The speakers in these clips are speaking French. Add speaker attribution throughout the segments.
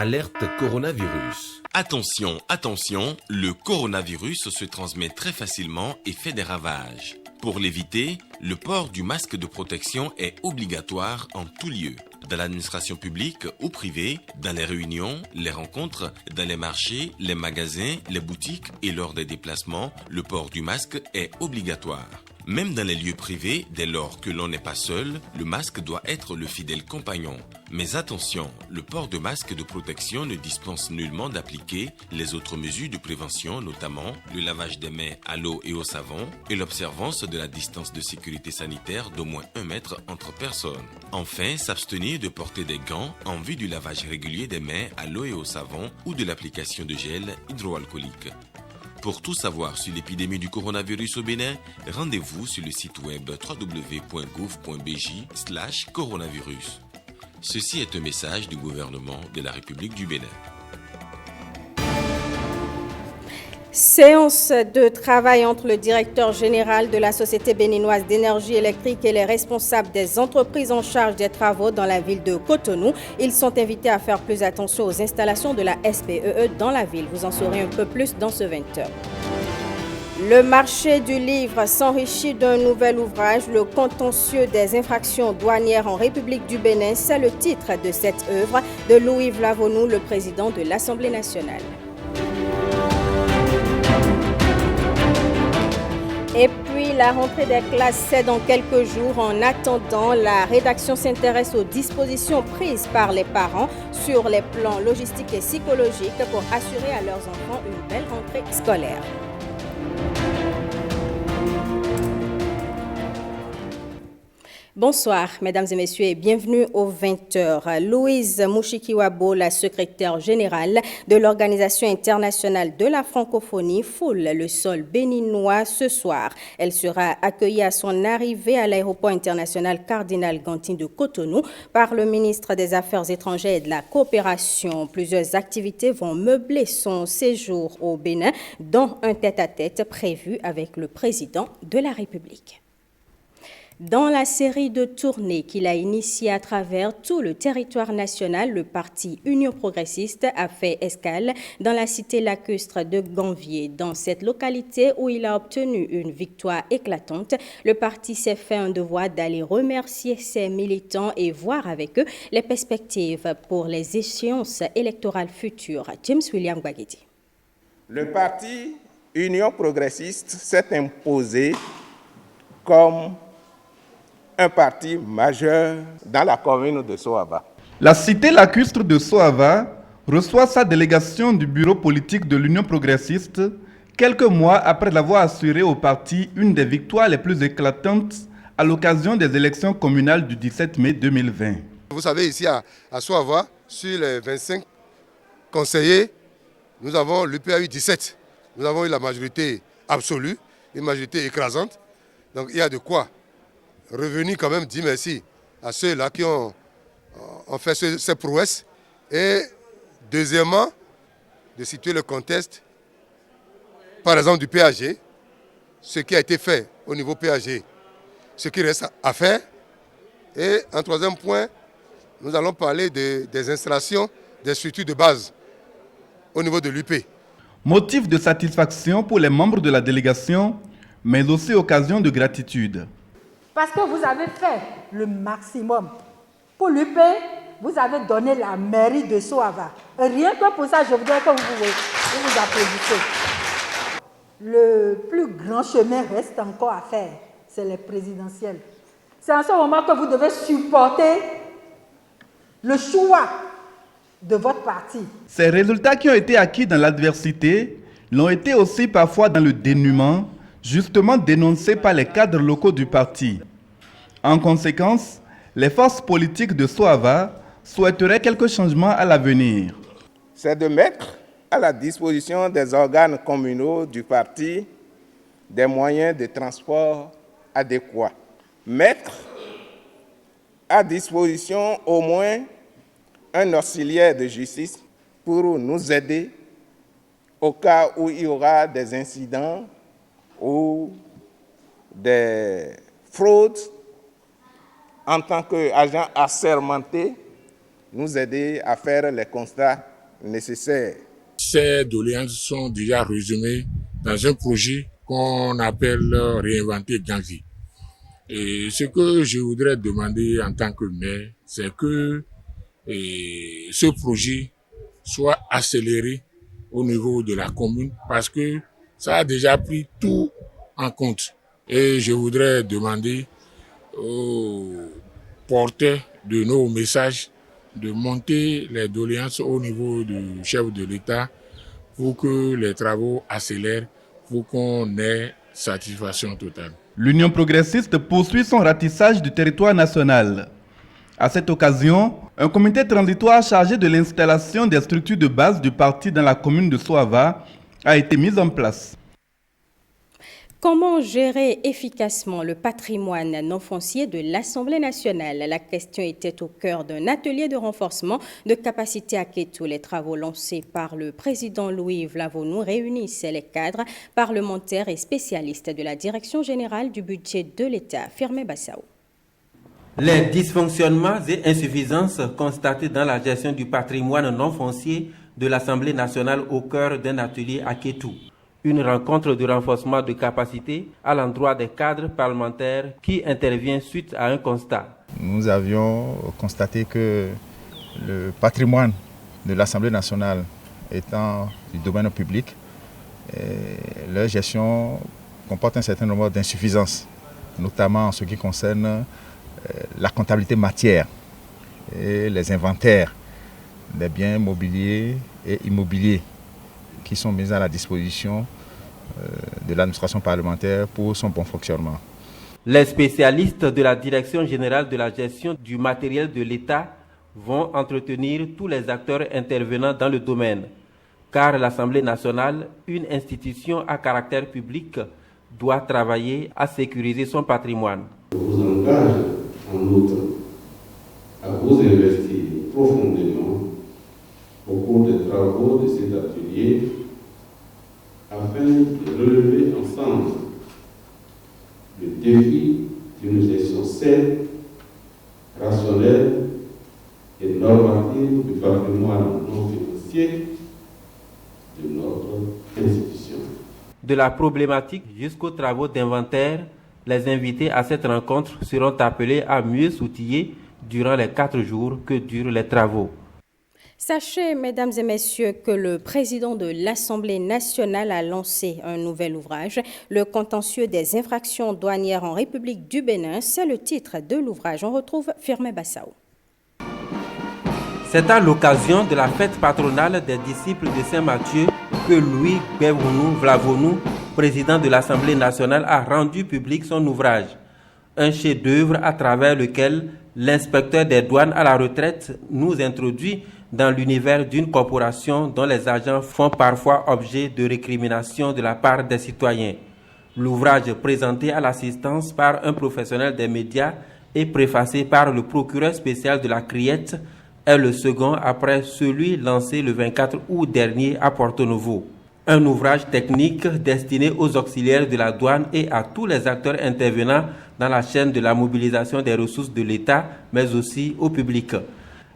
Speaker 1: Alerte coronavirus.
Speaker 2: Attention, attention, le coronavirus se transmet très facilement et fait des ravages. Pour l'éviter, le port du masque de protection est obligatoire en tout lieu. Dans l'administration publique ou privée, dans les réunions, les rencontres, dans les marchés, les magasins, les boutiques et lors des déplacements, le port du masque est obligatoire. Même dans les lieux privés, dès lors que l'on n'est pas seul, le masque doit être le fidèle compagnon. Mais attention, le port de masque de protection ne dispense nullement d'appliquer les autres mesures de prévention, notamment le lavage des mains à l'eau et au savon et l'observance de la distance de sécurité sanitaire d'au moins 1 mètre entre personnes. Enfin, s'abstenir de porter des gants en vue du lavage régulier des mains à l'eau et au savon ou de l'application de gel hydroalcoolique. Pour tout savoir sur l'épidémie du coronavirus au Bénin, rendez-vous sur le site web www.gouv.bj/coronavirus. Ceci est un message du gouvernement de la République du Bénin.
Speaker 3: Séance de travail entre le directeur général de la Société béninoise d'énergie électrique et les responsables des entreprises en charge des travaux dans la ville de Cotonou. Ils sont invités à faire plus attention aux installations de la SPEE dans la ville. Vous en saurez un peu plus dans ce 20h. Le marché du livre s'enrichit d'un nouvel ouvrage, Le contentieux des infractions douanières en République du Bénin. C'est le titre de cette œuvre de Louis Vlavonou, le président de l'Assemblée nationale. Et puis, la rentrée des classes, c'est dans quelques jours. En attendant, la rédaction s'intéresse aux dispositions prises par les parents sur les plans logistiques et psychologiques pour assurer à leurs enfants une belle rentrée scolaire. Bonsoir, mesdames et messieurs, et bienvenue aux 20h. Louise Mouchikiwabo, la secrétaire générale de l'Organisation internationale de la francophonie, foule le sol béninois ce soir. Elle sera accueillie à son arrivée à l'aéroport international Cardinal Gantin de Cotonou par le ministre des Affaires étrangères et de la coopération. Plusieurs activités vont meubler son séjour au Bénin, dont un tête-à-tête prévu avec le président de la République. Dans la série de tournées qu'il a initiée à travers tout le territoire national, le parti Union progressiste a fait escale dans la cité lacustre de Ganvier. Dans cette localité où il a obtenu une victoire éclatante, le parti s'est fait un devoir d'aller remercier ses militants et voir avec eux les perspectives pour les échéances électorales futures. James William Gwagedi.
Speaker 4: Le parti Union progressiste s'est imposé comme un parti majeur dans la commune de Soava.
Speaker 5: La cité lacustre de Soava reçoit sa délégation du bureau politique de l'Union progressiste quelques mois après l'avoir assuré au parti une des victoires les plus éclatantes à l'occasion des élections communales du 17 mai 2020.
Speaker 6: Vous savez, ici à Soava, sur les 25 conseillers, nous avons l'UP a eu 17. Nous avons eu la majorité absolue, une majorité écrasante. Donc il y a de quoi revenir quand même dire merci à ceux-là qui ont fait ces prouesses. Et deuxièmement, de situer le contexte, par exemple du PAG, ce qui a été fait au niveau PAG, ce qui reste à faire. Et en troisième point, nous allons parler des installations, des structures de base au niveau de l'UP.
Speaker 5: Motif de satisfaction pour les membres de la délégation, mais aussi occasion de gratitude.
Speaker 7: Parce que vous avez fait le maximum. Pour l'UP, vous avez donné la mairie de Soava. Rien que pour ça, je voudrais que vous applaudissez. Le plus grand chemin reste encore à faire, c'est les présidentielles. C'est en ce moment que vous devez supporter le choix de votre parti.
Speaker 5: Ces résultats qui ont été acquis dans l'adversité l'ont été aussi parfois dans le dénuement, justement dénoncés par les cadres locaux du parti. En conséquence, les forces politiques de Soava souhaiteraient quelques changements à l'avenir.
Speaker 4: C'est de mettre à la disposition des organes communaux du parti des moyens de transport adéquats. Mettre à disposition au moins un auxiliaire de justice pour nous aider au cas où il y aura des incidents ou des fraudes en tant qu'agent assermenté, nous aider à faire les constats nécessaires.
Speaker 8: Ces doléances sont déjà résumées dans un projet qu'on appelle Réinventer Ganzi. Et ce que je voudrais demander en tant que maire, c'est que ce projet soit accéléré au niveau de la commune parce que ça a déjà pris tout en compte. Et je voudrais demander aux porteurs de nos messages de monter les doléances au niveau du chef de l'État pour que les travaux accélèrent, pour qu'on ait satisfaction totale.
Speaker 5: L'Union progressiste poursuit son ratissage du territoire national. À cette occasion, un comité transitoire chargé de l'installation des structures de base du parti dans la commune de Soava a été mis en place.
Speaker 3: Comment gérer efficacement le patrimoine non foncier de l'Assemblée nationale? La question était au cœur d'un atelier de renforcement de capacité à Kétou. Les travaux lancés par le président Louis Vlavonou réunissent les cadres parlementaires et spécialistes de la Direction générale du budget de l'État. Firmin Bassao.
Speaker 9: Les dysfonctionnements et insuffisances constatés dans la gestion du patrimoine non foncier de l'Assemblée nationale au cœur d'un atelier à Kétou. Une rencontre de renforcement de capacité à l'endroit des cadres parlementaires qui intervient suite à un constat.
Speaker 10: Nous avions constaté que le patrimoine de l'Assemblée nationale étant du domaine public, leur gestion comporte un certain nombre d'insuffisances, notamment en ce qui concerne la comptabilité matière et les inventaires des biens mobiliers et immobiliers qui sont mis à la disposition de l'administration parlementaire pour son bon fonctionnement.
Speaker 9: Les spécialistes de la Direction générale de la gestion du matériel de l'État vont entretenir tous les acteurs intervenant dans le domaine, car l'Assemblée nationale, une institution à caractère public, doit travailler à sécuriser son patrimoine.
Speaker 11: Je vous engage en outre à vous investir profondément au cours des travaux de cet atelier afin de relever ensemble le défi d'une gestion saine, rationnelle et normative du patrimoine non financier de notre institution.
Speaker 9: De la problématique jusqu'aux travaux d'inventaire, les invités à cette rencontre seront appelés à mieux s'outiller durant les 4 jours que durent les travaux.
Speaker 3: Sachez, mesdames et messieurs, que le président de l'Assemblée nationale a lancé un nouvel ouvrage, Le contentieux des infractions douanières en République du Bénin. C'est le titre de l'ouvrage. On retrouve Firmin Bassao.
Speaker 9: C'est à l'occasion de la fête patronale des disciples de Saint-Matthieu que Louis Vlavonou, président de l'Assemblée nationale, a rendu public son ouvrage. Un chef-d'œuvre à travers lequel l'inspecteur des douanes à la retraite nous introduit dans l'univers d'une corporation dont les agents font parfois objet de récriminations de la part des citoyens. L'ouvrage présenté à l'assistance par un professionnel des médias et préfacé par le procureur spécial de la Criette est le second après celui lancé le 24 août dernier à Porto Novo. Un ouvrage technique destiné aux auxiliaires de la douane et à tous les acteurs intervenant dans la chaîne de la mobilisation des ressources de l'État, mais aussi au public.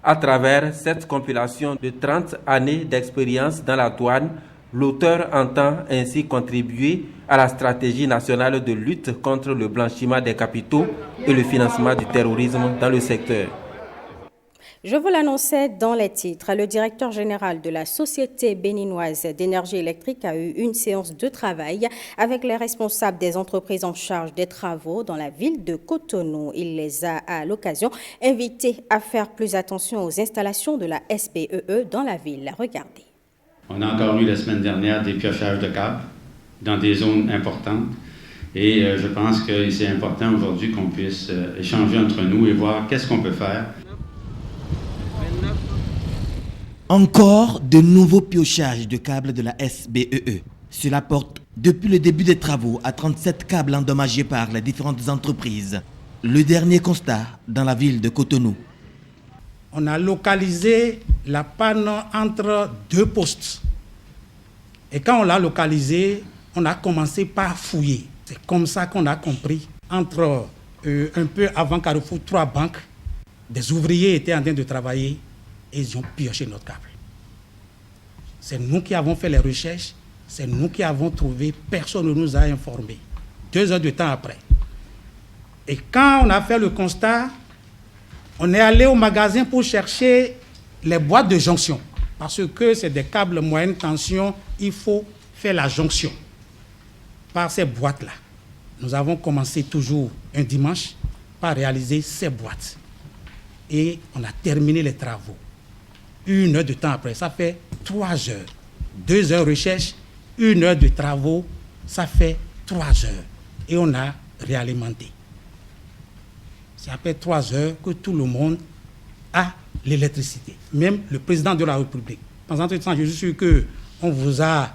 Speaker 9: À travers cette compilation de 30 années d'expérience dans la douane, l'auteur entend ainsi contribuer à la stratégie nationale de lutte contre le blanchiment des capitaux et le financement du terrorisme dans le secteur.
Speaker 3: Je vous l'annonçais dans les titres. Le directeur général de la Société béninoise d'énergie électrique a eu une séance de travail avec les responsables des entreprises en charge des travaux dans la ville de Cotonou. Il les a, à l'occasion, invités à faire plus attention aux installations de la SBEE dans la ville. Regardez.
Speaker 12: On a encore eu la semaine dernière des piochages de câbles dans des zones importantes. Et je pense que c'est important aujourd'hui qu'on puisse échanger entre nous et voir qu'est-ce qu'on peut faire.
Speaker 13: Encore de nouveaux piochages de câbles de la SBEE. Cela porte depuis le début des travaux à 37 câbles endommagés par les différentes entreprises. Le dernier constat dans la ville de Cotonou.
Speaker 14: On a localisé la panne entre 2 postes. Et quand on l'a localisé, on a commencé par fouiller. C'est comme ça qu'on a compris. Entre un peu avant Carrefour, 3 banques, des ouvriers étaient en train de travailler et ils ont pioché notre câble. C'est nous qui avons fait les recherches, c'est nous qui avons trouvé, personne ne nous a informés. 2 heures de temps après. Et quand on a fait le constat, on est allé au magasin pour chercher les boîtes de jonction. Parce que c'est des câbles moyenne tension, il faut faire la jonction par ces boîtes-là. Nous avons commencé toujours un dimanche par réaliser ces boîtes. Et on a terminé les travaux. 1 heure de temps après, ça fait 3 heures. 2 heures de recherche, 1 heure de travaux, ça fait 3 heures. Et on a réalimenté. C'est après 3 heures que tout le monde a l'électricité. Même le président de la République. Pendant ce temps, je suis sûr qu'on vous a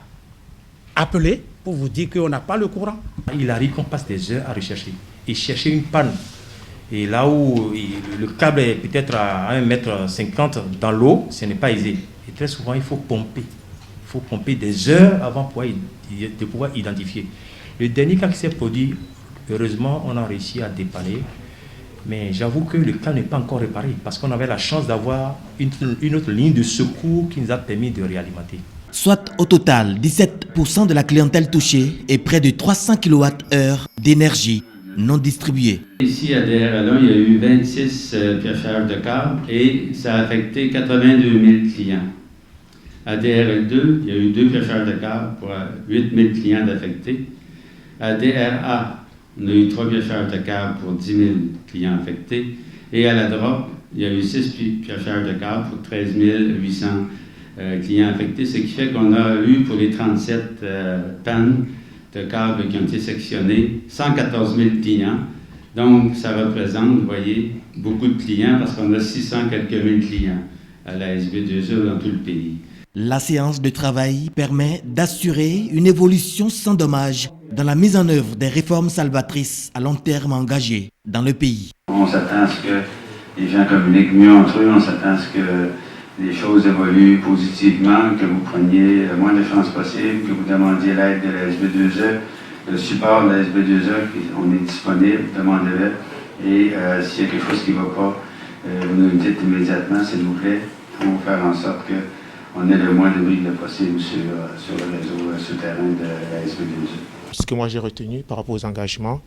Speaker 14: appelé pour vous dire qu'on n'a pas le courant.
Speaker 15: Il arrive qu'on passe des heures à rechercher et chercher une panne. Et là où le câble est peut-être à 1,50 m dans l'eau, ce n'est pas aisé. Et très souvent, il faut pomper. Il faut pomper des heures avant de pouvoir identifier. Le dernier cas qui s'est produit, heureusement, on a réussi à dépanner. Mais j'avoue que le cas n'est pas encore réparé parce qu'on avait la chance d'avoir une autre ligne de secours qui nous a permis de réalimenter.
Speaker 13: Soit au total 17% de la clientèle touchée et près de 300 kWh d'énergie non distribuée.
Speaker 12: Ici à DRL1, il y a eu 26 piocheurs de câbles et ça a affecté 82 000 clients. À DRL2, il y a eu 2 piocheurs de câbles pour 8 000 clients d'affectés. À DRA, on a eu 3 piocheurs de câbles pour 10 000 clients affectés. Et à la drop, il y a eu 6 piocheurs de câbles pour 13 800 clients affectés, ce qui fait qu'on a eu pour les 37 pannes de câbles qui ont été sectionnés 114 000 clients. Donc, ça représente, vous voyez, beaucoup de clients parce qu'on a 600 quelques mille clients à la SB2E dans tout le pays.
Speaker 13: La séance de travail permet d'assurer une évolution sans dommage dans la mise en œuvre des réformes salvatrices à long terme engagées dans le pays.
Speaker 12: On s'attend à ce que les gens communiquent mieux entre eux, on s'attend à ce que les choses évoluent positivement, que vous preniez le moins de chances possible, que vous demandiez l'aide de la SB2E, le support de la SB2E, on est disponible, demandez-le. Et s'il y a quelque chose qui ne va pas, vous nous dites immédiatement, s'il vous plaît, pour faire en sorte qu'on ait le moins de briques possible sur le réseau souterrain de la SB2E.
Speaker 16: Ce que moi j'ai retenu par rapport aux engagements,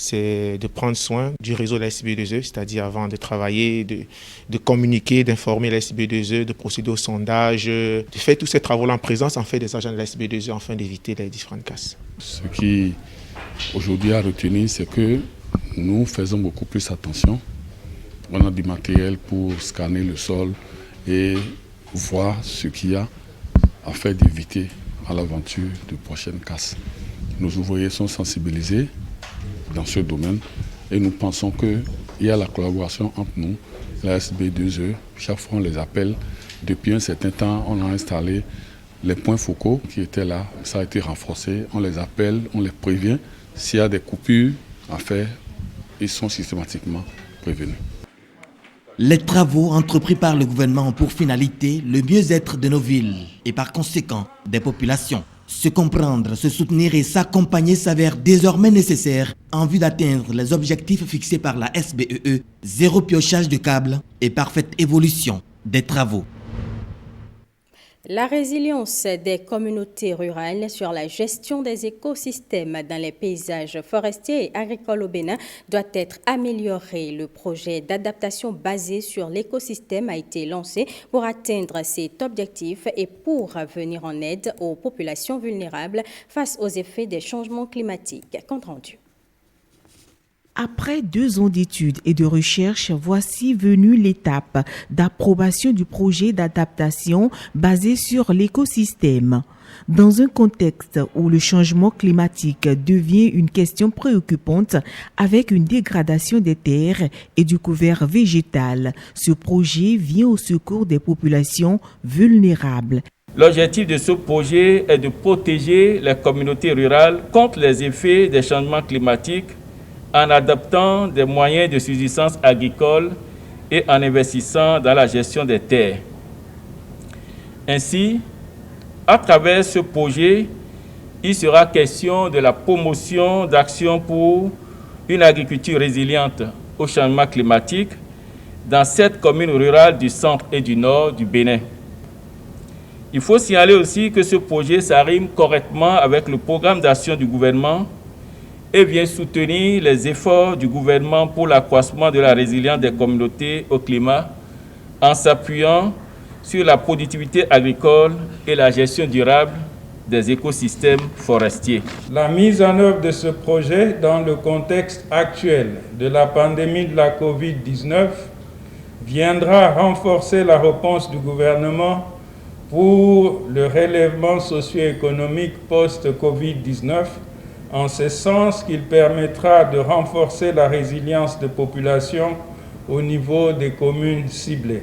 Speaker 16: c'est de prendre soin du réseau de la SB2E, c'est-à-dire avant de travailler, de communiquer, d'informer la SB2E, de procéder au sondage, de faire tous ces travaux-là en présence en fait des agents de la SB2E afin d'éviter les différentes casses.
Speaker 17: Ce qui aujourd'hui a retenu, c'est que nous faisons beaucoup plus attention. On a du matériel pour scanner le sol et voir ce qu'il y a afin d'éviter à l'aventure de prochaines casses. Nos ouvriers sont sensibilisés dans ce domaine et nous pensons qu'il y a la collaboration entre nous, la SB2E. Chaque fois on les appelle. Depuis un certain temps, on a installé les points focaux qui étaient là. Ça a été renforcé. On les appelle, on les prévient. S'il y a des coupures à faire, ils sont systématiquement prévenus.
Speaker 13: Les travaux entrepris par le gouvernement ont pour finalité le mieux-être de nos villes et par conséquent des populations. Se comprendre, se soutenir et s'accompagner s'avère désormais nécessaire en vue d'atteindre les objectifs fixés par la SBEE, zéro piochage de câbles et parfaite évolution des travaux.
Speaker 3: La résilience des communautés rurales sur la gestion des écosystèmes dans les paysages forestiers et agricoles au Bénin doit être améliorée. Le projet d'adaptation basé sur l'écosystème a été lancé pour atteindre cet objectif et pour venir en aide aux populations vulnérables face aux effets des changements climatiques. Compte rendu.
Speaker 18: Après 2 ans d'études et de recherche, voici venue l'étape d'approbation du projet d'adaptation basé sur l'écosystème. Dans un contexte où le changement climatique devient une question préoccupante avec une dégradation des terres et du couvert végétal, ce projet vient au secours des populations vulnérables.
Speaker 19: L'objectif de ce projet est de protéger les communautés rurales contre les effets des changements climatiques en adoptant des moyens de subsistance agricole et en investissant dans la gestion des terres. Ainsi, à travers ce projet, il sera question de la promotion d'actions pour une agriculture résiliente au changement climatique dans 7 communes rurales du centre et du nord du Bénin. Il faut signaler aussi que ce projet s'arrime correctement avec le programme d'action du gouvernement et vient soutenir les efforts du gouvernement pour l'accroissement de la résilience des communautés au climat en s'appuyant sur la productivité agricole et la gestion durable des écosystèmes forestiers.
Speaker 20: La mise en œuvre de ce projet dans le contexte actuel de la pandémie de la COVID-19 viendra renforcer la réponse du gouvernement pour le relèvement socio-économique post-COVID-19, en ce sens qu'il permettra de renforcer la résilience des populations au niveau des communes ciblées.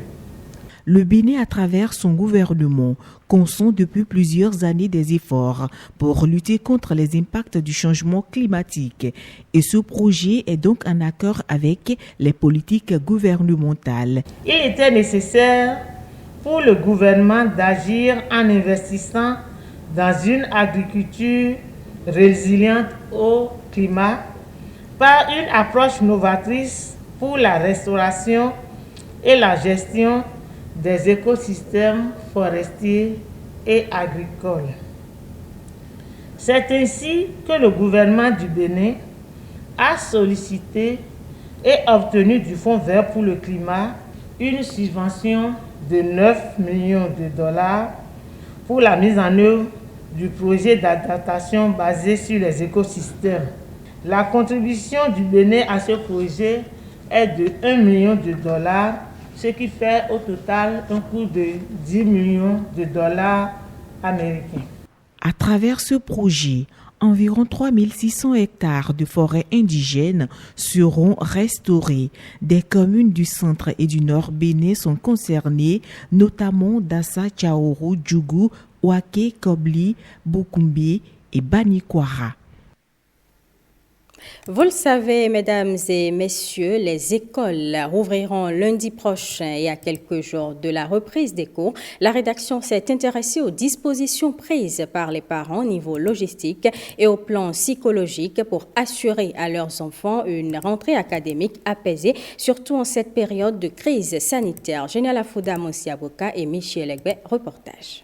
Speaker 18: Le Bénin, à travers son gouvernement, consent depuis plusieurs années des efforts pour lutter contre les impacts du changement climatique. Et ce projet est donc en accord avec les politiques gouvernementales.
Speaker 21: Il était nécessaire pour le gouvernement d'agir en investissant dans une agriculture résiliente au climat par une approche novatrice pour la restauration et la gestion des écosystèmes forestiers et agricoles. C'est ainsi que le gouvernement du Bénin a sollicité et obtenu du Fonds vert pour le climat une subvention de 9 millions de dollars pour la mise en œuvre du projet d'adaptation basé sur les écosystèmes. La contribution du Bénin à ce projet est de 1 million de dollars, ce qui fait au total un coût de 10 millions de dollars américains.
Speaker 18: À travers ce projet, environ 3600 hectares de forêts indigènes seront restaurés. Des communes du centre et du nord Bénin sont concernées, notamment Dassa, Tchaourou, Djougou, Ouaké, Kobli, Bokoumbi et Banikwara.
Speaker 3: Vous le savez, mesdames et messieurs, les écoles rouvriront lundi prochain et à quelques jours de la reprise des cours. La rédaction s'est intéressée aux dispositions prises par les parents au niveau logistique et au plan psychologique pour assurer à leurs enfants une rentrée académique apaisée, surtout en cette période de crise sanitaire. Génial Afouda, Monsi Aboka et Michel Egbe, reportage.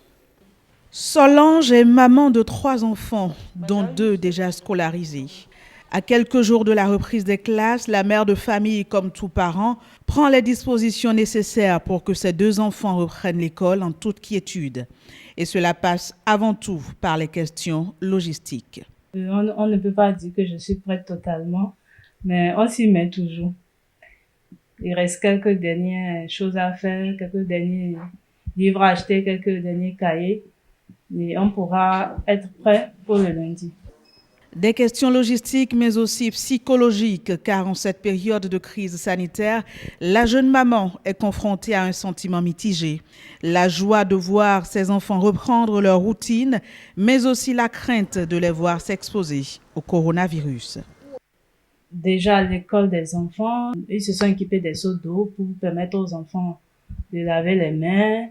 Speaker 22: Solange est maman de 3 enfants, dont 2 déjà scolarisés. À quelques jours de la reprise des classes, la mère de famille, comme tout parent, prend les dispositions nécessaires pour que ses 2 enfants reprennent l'école en toute quiétude. Et cela passe avant tout par les questions logistiques.
Speaker 23: On ne peut pas dire que je suis prête totalement, mais on s'y met toujours. Il reste quelques dernières choses à faire, quelques derniers livres à acheter, quelques derniers cahiers, et on pourra être prêt pour le lundi.
Speaker 22: Des questions logistiques, mais aussi psychologiques, car en cette période de crise sanitaire, la jeune maman est confrontée à un sentiment mitigé. La joie de voir ses enfants reprendre leur routine, mais aussi la crainte de les voir s'exposer au coronavirus.
Speaker 23: Déjà à l'école des enfants, ils se sont équipés des seaux d'eau pour permettre aux enfants de laver les mains.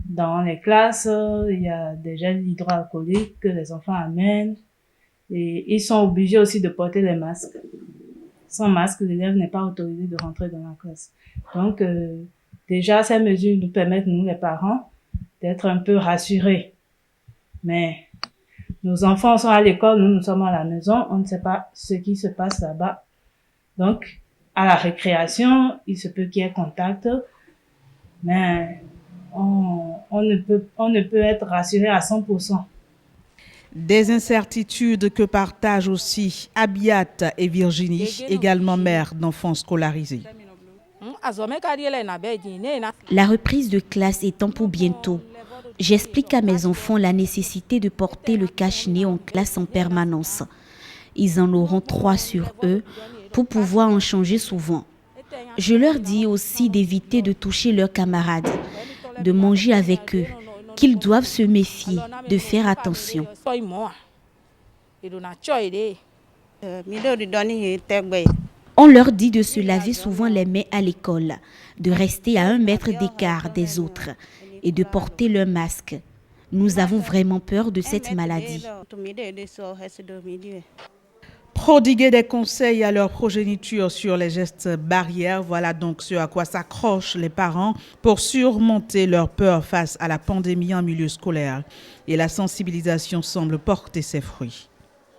Speaker 23: Dans les classes, il y a des gels hydroalcooliques que les enfants amènent. Et ils sont obligés aussi de porter les masques. Sans masque, l'élève n'est pas autorisé de rentrer dans la classe. Donc, déjà, ces mesures nous permettent, nous les parents, d'être un peu rassurés. Mais nos enfants sont à l'école, nous sommes à la maison, on ne sait pas ce qui se passe là-bas. Donc, à la récréation, il se peut qu'il y ait contact, mais on ne peut être rassuré à 100%.
Speaker 22: Des incertitudes que partagent aussi Abiat et Virginie, également mères d'enfants scolarisés.
Speaker 24: La reprise de classe étant pour bientôt, j'explique à mes enfants la nécessité de porter le cache-nez en classe en permanence. Ils en auront 3 sur eux pour pouvoir en changer souvent. Je leur dis aussi d'éviter de toucher leurs camarades, de manger avec eux, qu'ils doivent se méfier, de faire attention. On leur dit de se laver souvent les mains à l'école, de rester à 1 mètre d'écart des autres et de porter leur masque. Nous avons vraiment peur de cette maladie.
Speaker 22: Prodiguer des conseils à leur progéniture sur les gestes barrières, voilà donc ce à quoi s'accrochent les parents pour surmonter leur peur face à la pandémie en milieu scolaire. Et la sensibilisation semble porter ses fruits.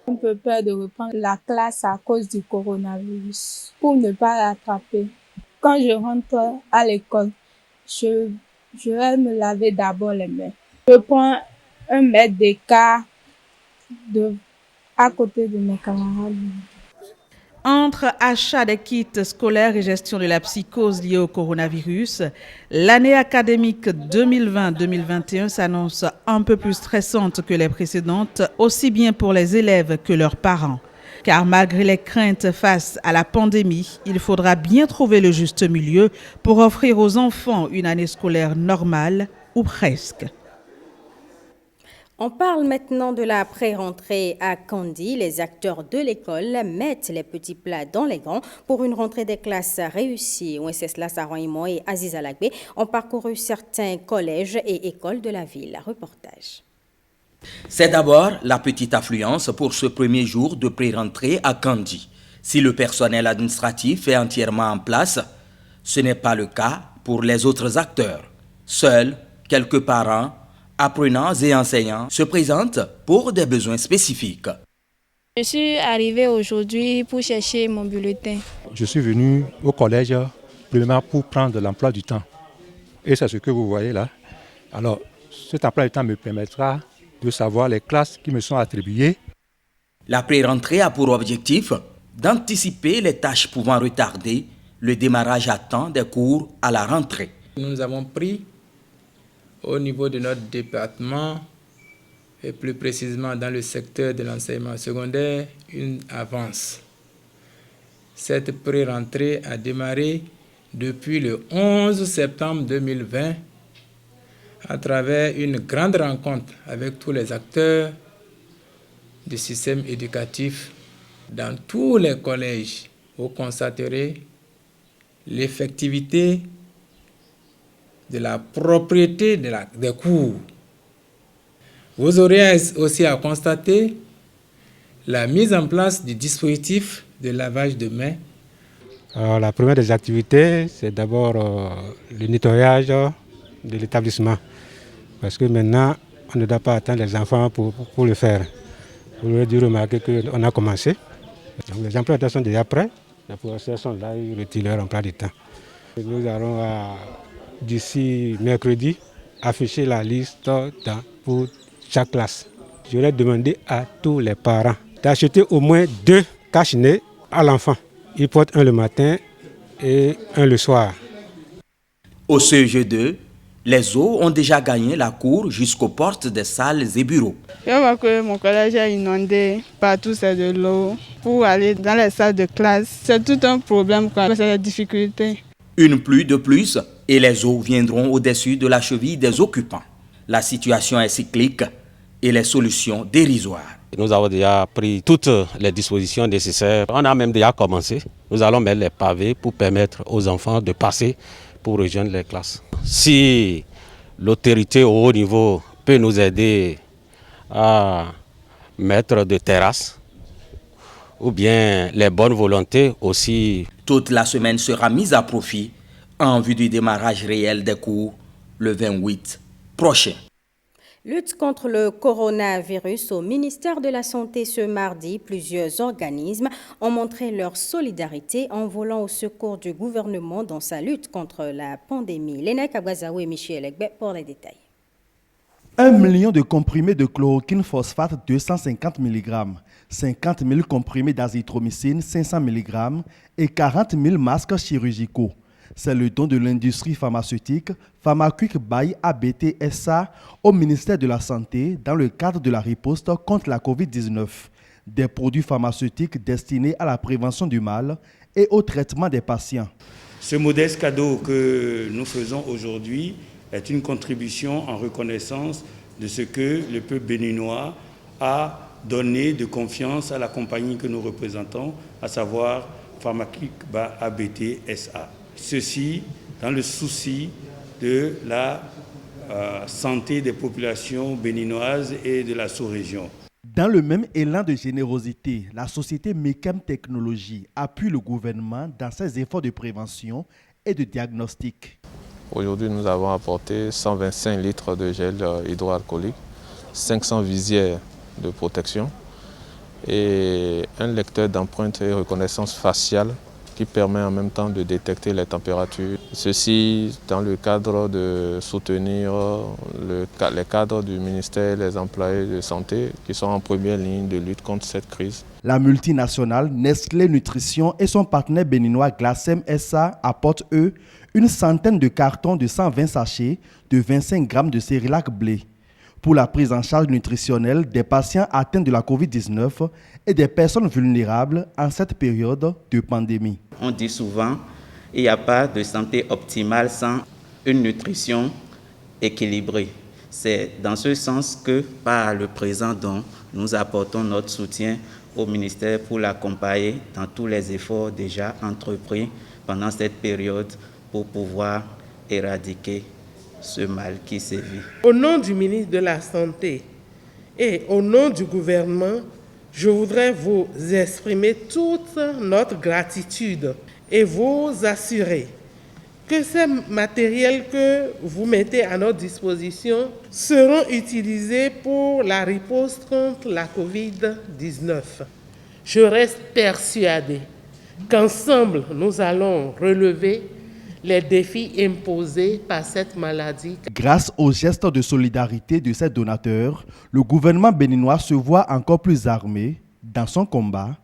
Speaker 1: On peut peur de reprendre la classe à cause du coronavirus pour ne pas l'attraper. Quand je rentre à l'école, je vais me laver d'abord les mains. Je prends 1 mètre d'écart à côté de mes camarades.
Speaker 22: Entre achat des kits scolaires et gestion de la psychose liée au coronavirus, l'année académique 2020-2021 s'annonce un peu plus stressante que les précédentes, aussi bien pour les élèves que leurs parents. Car malgré les craintes face à la pandémie, il faudra bien trouver le juste milieu pour offrir aux enfants une année scolaire normale ou presque.
Speaker 3: On parle maintenant de la pré-rentrée à Kandi. Les acteurs de l'école mettent les petits plats dans les grands pour une rentrée des classes réussie. Wenceslas Saroimo et Aziz Alagbe ont parcouru certains collèges et écoles de la ville. Reportage.
Speaker 2: C'est d'abord la petite affluence pour ce premier jour de pré-rentrée à Kandi. Si le personnel administratif est entièrement en place, ce n'est pas le cas pour les autres acteurs. Seuls quelques parents, apprenants et enseignants se présentent pour des besoins spécifiques.
Speaker 6: Je suis arrivée aujourd'hui pour chercher mon bulletin.
Speaker 7: Je suis venu au collège premièrement pour prendre l'emploi du temps. Et c'est ce que vous voyez là. Alors, cet emploi du temps me permettra de savoir les classes qui me sont attribuées.
Speaker 2: La pré-rentrée a pour objectif d'anticiper les tâches pouvant retarder le démarrage à temps des cours à la rentrée.
Speaker 25: Nous avons pris au niveau de notre département, et plus précisément dans le secteur de l'enseignement secondaire, une avance. Cette pré-rentrée a démarré depuis le 11 septembre 2020 à travers une grande rencontre avec tous les acteurs du système éducatif dans tous les collèges. Vous constaterez l'effectivité de la propriété des cours. Vous aurez aussi à constater la mise en place du dispositif de lavage de mains.
Speaker 7: Alors, la première des activités, c'est d'abord le nettoyage de l'établissement. Parce que maintenant, on ne doit pas attendre les enfants pour le faire. Vous aurez dû remarquer qu'on a commencé. Donc, les emplois sont déjà prêts. Les professeurs sont là, ils retirent leur emploi du temps. Nous allons d'ici mercredi, afficher la liste pour chaque classe. Je vais demander à tous les parents d'acheter au moins 2 cache-nez à l'enfant. Ils portent un le matin et un le soir.
Speaker 2: Au CEG2, les eaux ont déjà gagné la cour jusqu'aux portes des salles et bureaux.
Speaker 1: Je vois que mon collège est inondé, partout c'est de l'eau. Pour aller dans les salles de classe, c'est tout un problème, c'est des difficultés.
Speaker 2: Une pluie de plus et les eaux viendront au-dessus de la cheville des occupants. La situation est cyclique et les solutions dérisoires.
Speaker 26: Nous avons déjà pris toutes les dispositions nécessaires. On a même déjà commencé. Nous allons mettre les pavés pour permettre aux enfants de passer pour rejoindre les classes. Si l'autorité au haut niveau peut nous aider à mettre des terrasses, ou bien les bonnes volontés aussi.
Speaker 2: Toute la semaine sera mise à profit en vue du démarrage réel des cours le 28 prochain.
Speaker 3: Lutte contre le coronavirus au ministère de la Santé ce mardi. Plusieurs organismes ont montré leur solidarité en volant au secours du gouvernement dans sa lutte contre la pandémie. Léna Kabwazaou et Michel Egbe pour les détails.
Speaker 27: 1 million de comprimés de chloroquine phosphate 250 mg, 50 000 comprimés d'azithromycine 500 mg et 40 000 masques chirurgicaux. C'est le don de l'industrie pharmaceutique Pharmaquick by ABT SA au ministère de la Santé dans le cadre de la riposte contre la COVID-19. Des produits pharmaceutiques destinés à la prévention du mal et au traitement des patients.
Speaker 28: Ce modeste cadeau que nous faisons aujourd'hui est une contribution en reconnaissance de ce que le peuple béninois a donné de confiance à la compagnie que nous représentons, à savoir Pharmaquick by ABT SA. Ceci dans le souci de la santé des populations béninoises et de la sous-région.
Speaker 27: Dans le même élan de générosité, la société Mecam Technologies appuie le gouvernement dans ses efforts de prévention et de diagnostic.
Speaker 4: Aujourd'hui, nous avons apporté 125 litres de gel hydroalcoolique, 500 visières de protection et un lecteur d'empreintes et reconnaissance faciale qui permet en même temps de détecter les températures. Ceci dans le cadre de soutenir les cadres du ministère et les employés de santé qui sont en première ligne de lutte contre cette crise.
Speaker 27: La multinationale Nestlé Nutrition et son partenaire béninois Glacem SA apportent, eux, une centaine de cartons de 120 sachets de 25 grammes de Cerelac blé pour la prise en charge nutritionnelle des patients atteints de la COVID-19 et des personnes vulnérables en cette période de pandémie.
Speaker 5: On dit souvent qu'il n'y a pas de santé optimale sans une nutrition équilibrée. C'est dans ce sens que, par le présent don, nous apportons notre soutien au ministère pour l'accompagner dans tous les efforts déjà entrepris pendant cette période pour pouvoir éradiquer ce mal qui sévit.
Speaker 8: Au nom du ministre de la Santé et au nom du gouvernement, je voudrais vous exprimer toute notre gratitude et vous assurer que ces matériels que vous mettez à notre disposition seront utilisés pour la riposte contre la COVID-19. Je reste persuadé qu'ensemble, nous allons relever les défis imposés par cette maladie.
Speaker 27: Grâce aux gestes de solidarité de ces donateurs, le gouvernement béninois se voit encore plus armé dans son combat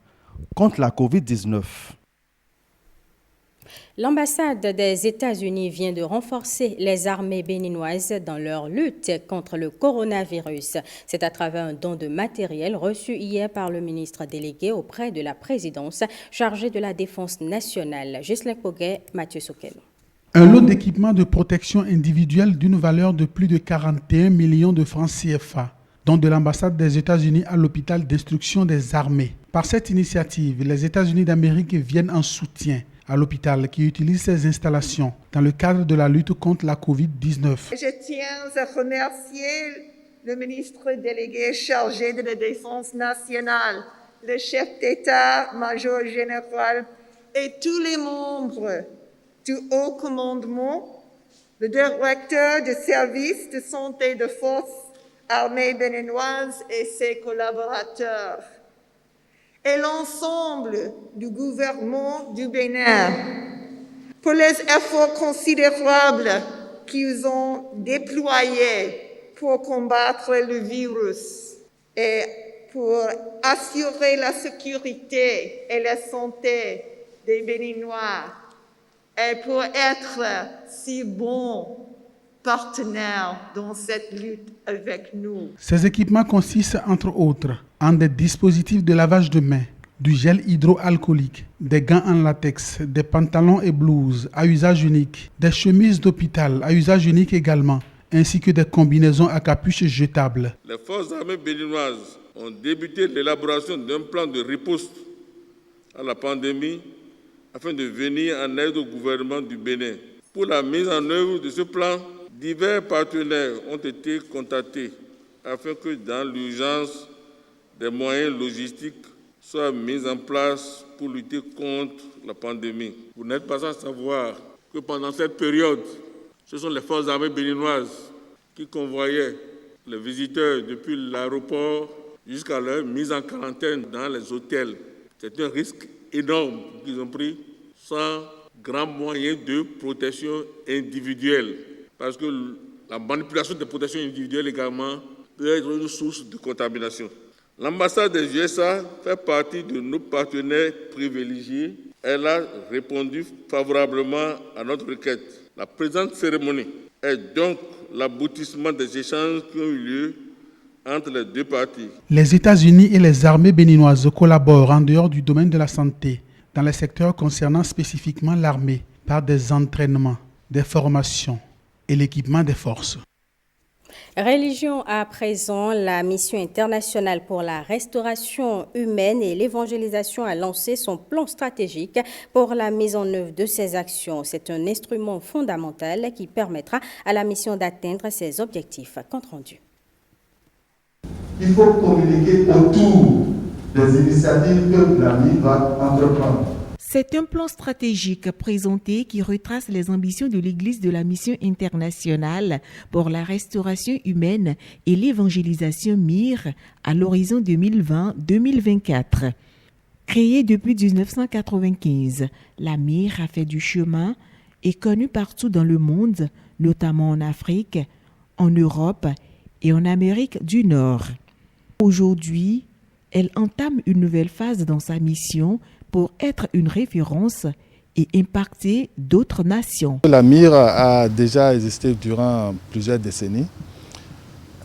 Speaker 27: contre la COVID-19.
Speaker 3: L'ambassade des États-Unis vient de renforcer les armées béninoises dans leur lutte contre le coronavirus. C'est à travers un don de matériel reçu hier par le ministre délégué auprès de la présidence chargé de la défense nationale. Ghislain Poguet, Mathieu Sokelo.
Speaker 9: Un lot d'équipements de protection individuelle d'une valeur de plus de 41 millions de francs CFA, dont de l'ambassade des États-Unis à l'hôpital d'instruction des armées. Par cette initiative, les États-Unis d'Amérique viennent en soutien à l'hôpital qui utilise ces installations dans le cadre de la lutte contre la COVID-19.
Speaker 10: Je tiens à remercier le ministre délégué chargé de la Défense nationale, le chef d'État-major général et tous les membres du haut commandement, le directeur du service de santé de forces armées béninoises et ses collaborateurs, et l'ensemble du gouvernement du Bénin pour les efforts considérables qu'ils ont déployés pour combattre le virus et pour assurer la sécurité et la santé des Béninois et pour être si bons partenaires dans cette lutte avec nous.
Speaker 9: Ces équipements consistent entre autres en des dispositifs de lavage de mains, du gel hydroalcoolique, des gants en latex, des pantalons et blouses à usage unique, des chemises d'hôpital à usage unique également, ainsi que des combinaisons à capuche jetables.
Speaker 11: Les forces armées béninoises ont débuté l'élaboration d'un plan de riposte à la pandémie afin de venir en aide au gouvernement du Bénin. Pour la mise en œuvre de ce plan, divers partenaires ont été contactés afin que dans l'urgence, des moyens logistiques soient mis en place pour lutter contre la pandémie. Vous n'êtes pas sans savoir que pendant cette période, ce sont les forces armées béninoises qui convoyaient les visiteurs depuis l'aéroport jusqu'à leur mise en quarantaine dans les hôtels. C'est un risque énorme qu'ils ont pris sans grands moyens de protection individuelle. Parce que la manipulation des protections individuelles également peut être une source de contamination. L'ambassade des USA fait partie de nos partenaires privilégiés. Elle a répondu favorablement à notre requête. La présente cérémonie est donc l'aboutissement des échanges qui ont eu lieu entre les deux parties.
Speaker 9: Les États-Unis et les armées béninoises collaborent en dehors du domaine de la santé, dans les secteurs concernant spécifiquement l'armée, par des entraînements, des formations et l'équipement des forces.
Speaker 3: Religion à présent, la mission internationale pour la restauration humaine et l'évangélisation a lancé son plan stratégique pour la mise en œuvre de ses actions. C'est un instrument fondamental qui permettra à la mission d'atteindre ses objectifs. Compte rendu.
Speaker 27: il faut communiquer autour des initiatives que la MIR va entreprendre.
Speaker 18: C'est un plan stratégique présenté qui retrace les ambitions de l'Église de la Mission internationale pour la restauration humaine et l'évangélisation MIR à l'horizon 2020-2024. Créée depuis 1995, la MIR a fait du chemin et connue partout dans le monde, notamment en Afrique, en Europe et en Amérique du Nord. Aujourd'hui, elle entame une nouvelle phase dans sa mission pour être une référence et impacter d'autres nations.
Speaker 27: La MIR a déjà existé durant plusieurs décennies,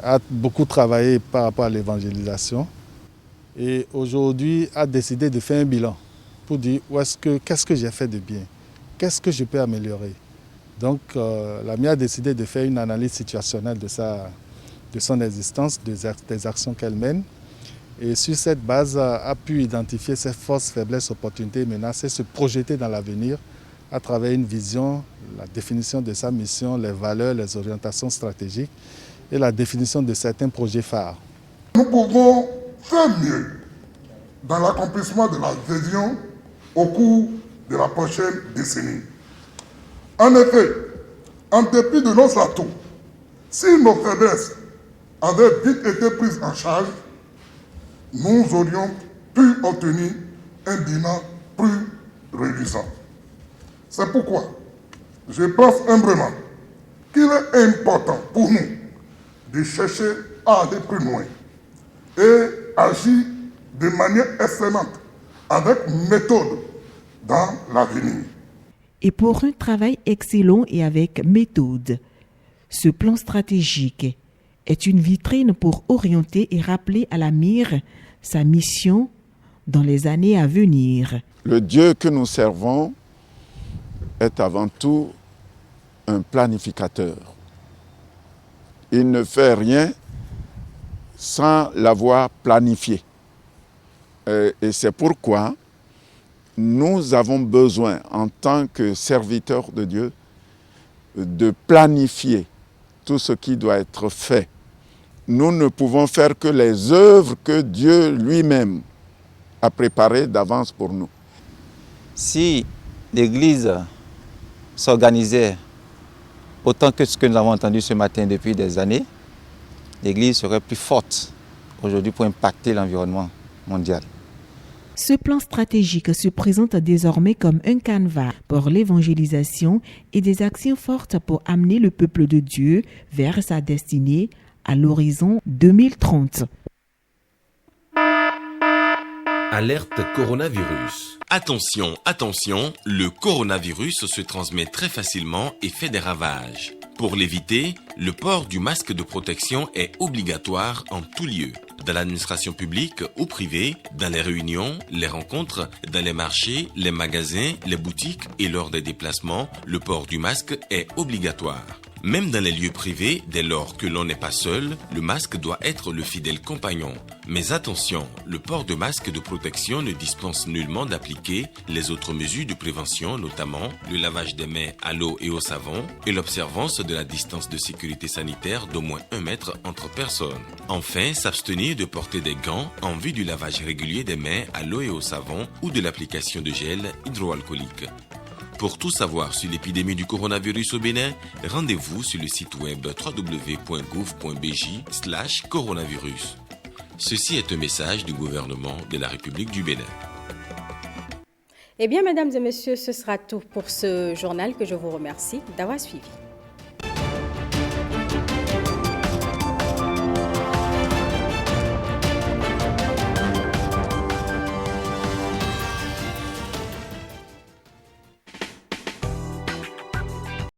Speaker 27: a beaucoup travaillé par rapport à l'évangélisation et aujourd'hui a décidé de faire un bilan pour dire qu'est-ce que j'ai fait de bien, qu'est-ce que je peux améliorer. Donc la MIR a décidé de faire une analyse situationnelle de son existence, des actions qu'elle mène. Et sur cette base, a pu identifier ses forces, faiblesses, opportunités, menaces et se projeter dans l'avenir à travers une vision, la définition de sa mission, les valeurs, les orientations stratégiques et la définition de certains projets phares.
Speaker 12: Nous pouvons faire mieux dans l'accomplissement de la vision au cours de la prochaine décennie. En effet, en dépit de nos atouts, si nos faiblesses avaient vite été prises en charge, nous aurions pu obtenir un bilan plus réjouissant. C'est pourquoi je pense humblement qu'il est important pour nous de chercher à aller plus loin et agir de manière excellente, avec méthode dans l'avenir.
Speaker 18: Et pour un travail excellent et avec méthode, ce plan stratégique est une vitrine pour orienter et rappeler à la MIR sa mission dans les années à venir.
Speaker 13: Le Dieu que nous servons est avant tout un planificateur. Il ne fait rien sans l'avoir planifié. Et c'est pourquoi nous avons besoin, en tant que serviteurs de Dieu, de planifier tout ce qui doit être fait. Nous ne pouvons faire que les œuvres que Dieu lui-même a préparées d'avance pour nous.
Speaker 14: Si l'Église s'organisait autant que ce que nous avons entendu ce matin depuis des années, l'Église serait plus forte aujourd'hui pour impacter l'environnement mondial.
Speaker 18: Ce plan stratégique se présente désormais comme un canevas pour l'évangélisation et des actions fortes pour amener le peuple de Dieu vers sa destinée à l'horizon 2030.
Speaker 15: Alerte coronavirus. Attention, attention, le coronavirus se transmet très facilement et fait des ravages. Pour l'éviter, le port du masque de protection est obligatoire en tout lieu. Dans l'administration publique ou privée, dans les réunions, les rencontres, dans les marchés, les magasins, les boutiques et lors des déplacements, le port du masque est obligatoire. Même dans les lieux privés, dès lors que l'on n'est pas seul, le masque doit être le fidèle compagnon. Mais attention, le port de masque de protection ne dispense nullement d'appliquer les autres mesures de prévention, notamment le lavage des mains à l'eau et au savon et l'observance de la distance de sécurité sanitaire d'au moins 1 mètre entre personnes. Enfin, s'abstenir de porter des gants en vue du lavage régulier des mains à l'eau et au savon ou de l'application de gel hydroalcoolique. Pour tout savoir sur l'épidémie du coronavirus au Bénin, rendez-vous sur le site web www.gouv.bj/coronavirus. Ceci est un message du gouvernement de la République du Bénin.
Speaker 3: Eh bien, mesdames et messieurs, ce sera tout pour ce journal que je vous remercie d'avoir suivi.